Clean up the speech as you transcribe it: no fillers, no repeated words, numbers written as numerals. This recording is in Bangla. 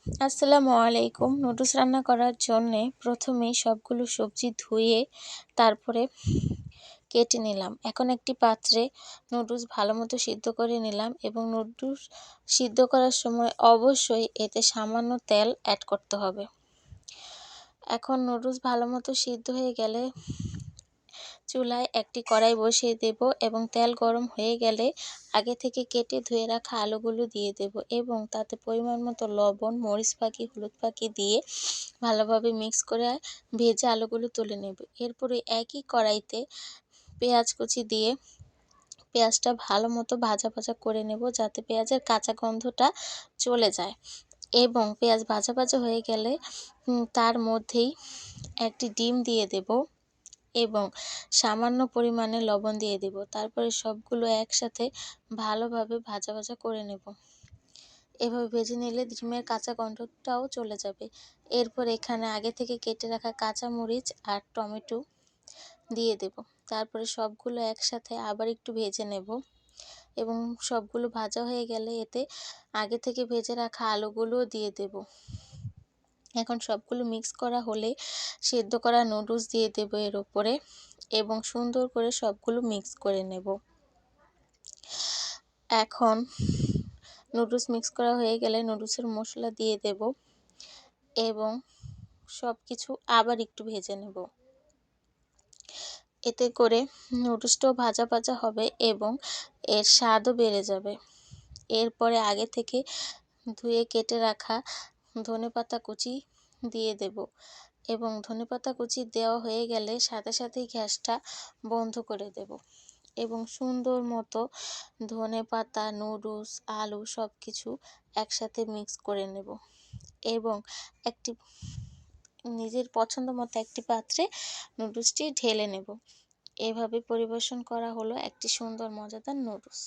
আসসালামু আলাইকুম। নুডলস রান্না করার জন্যে প্রথমেই সবগুলো সবজি ধুয়ে তারপরে কেটে নিলাম। এখন একটি পাত্রে নুডলস ভালোমতো সিদ্ধ করে নিলাম এবং নুডলস সিদ্ধ করার সময় অবশ্যই এতে সামান্য তেল অ্যাড করতে হবে। এখন নুডলস ভালোমতো সিদ্ধ হয়ে গেলে চুলায় একটি কড়াই বসিয়ে দেব এবং তেল গরম হয়ে গেলে আগে থেকে কেটে ধুয়ে রাখা আলুগুলো দিয়ে দেব এবং তাতে পরিমাণ মতো লবণ, মরিচ ফাঁকি, হলুদ ফাঁকি দিয়ে ভালোভাবে মিক্স করে ভেজে আলুগুলো তুলে নেব। এরপরে একই কড়াইতে পেঁয়াজ কুচি দিয়ে পেঁয়াজটা ভালো মতো ভাজা ভাজা করে নেব যাতে পেঁয়াজের কাঁচা গন্ধটা চলে যায় এবং পেঁয়াজ ভাজা ভাজা হয়ে গেলে তার মধ্যেই একটি ডিম দিয়ে দেব এবং সামান্য পরিমাণে লবণ দিয়ে দেব। তারপরে সবগুলো একসাথে ভালোভাবে ভাজা ভাজা করে নেব। এভাবে ভেজে নিলে ডিমের কাঁচা গন্ধটাও চলে যাবে। এরপর এখানে আগে থেকে কেটে রাখা কাঁচামরিচ আর টমেটো দিয়ে দেব। তারপরে সবগুলো একসাথে আবার একটু ভেজে নেব এবং সবগুলো ভাজা হয়ে গেলে এতে আগে থেকে ভেজে রাখা আলুগুলোও দিয়ে দেব। এখন সবগুলো মিক্স করা হলে সেদ্ধ করা নুডলস দিয়ে দেব এর উপরে এবং সুন্দর করে সবগুলো মিক্স করে নেব। এখন নুডলস মিক্স করা হয়ে গেলে নুডলসের মশলা দিয়ে দেব এবং সব কিছু আবার একটু ভেজে নেব। এতে করে নুডলসটাও ভাজা ভাজা হবে এবং এর স্বাদও বেড়ে যাবে। এরপরে আগে থেকে ধুয়ে কেটে রাখা ধনেপাতা কুচি দিয়ে দেব এবং ধনেপাতা কুচি দেওয়া হয়ে গেলে সাথে সাথেই গ্যাসটা বন্ধ করে দেব এবং সুন্দর মতো ধনেপাতা, নুডলস, আলু সব কিছু একসাথে মিক্স করে নেব এবং একটি নিজের পছন্দ মতো একটি পাত্রে নুডলসটি ঢেলে নেব। এভাবে পরিবেশন করা হলো একটি সুন্দর মজাদার নুডলস।